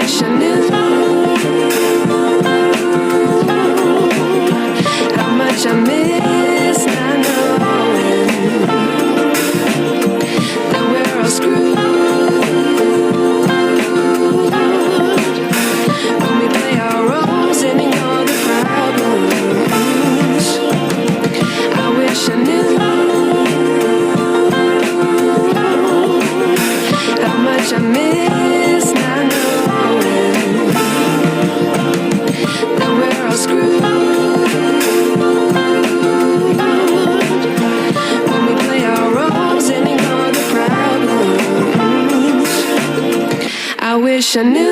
wish I knew how much I miss not knowing that we're all screwed when we play our roles and ignore the problems. I wish I knew how much I miss not knowing that we're all screwed when we play our roles and ignore the problems. I wish I knew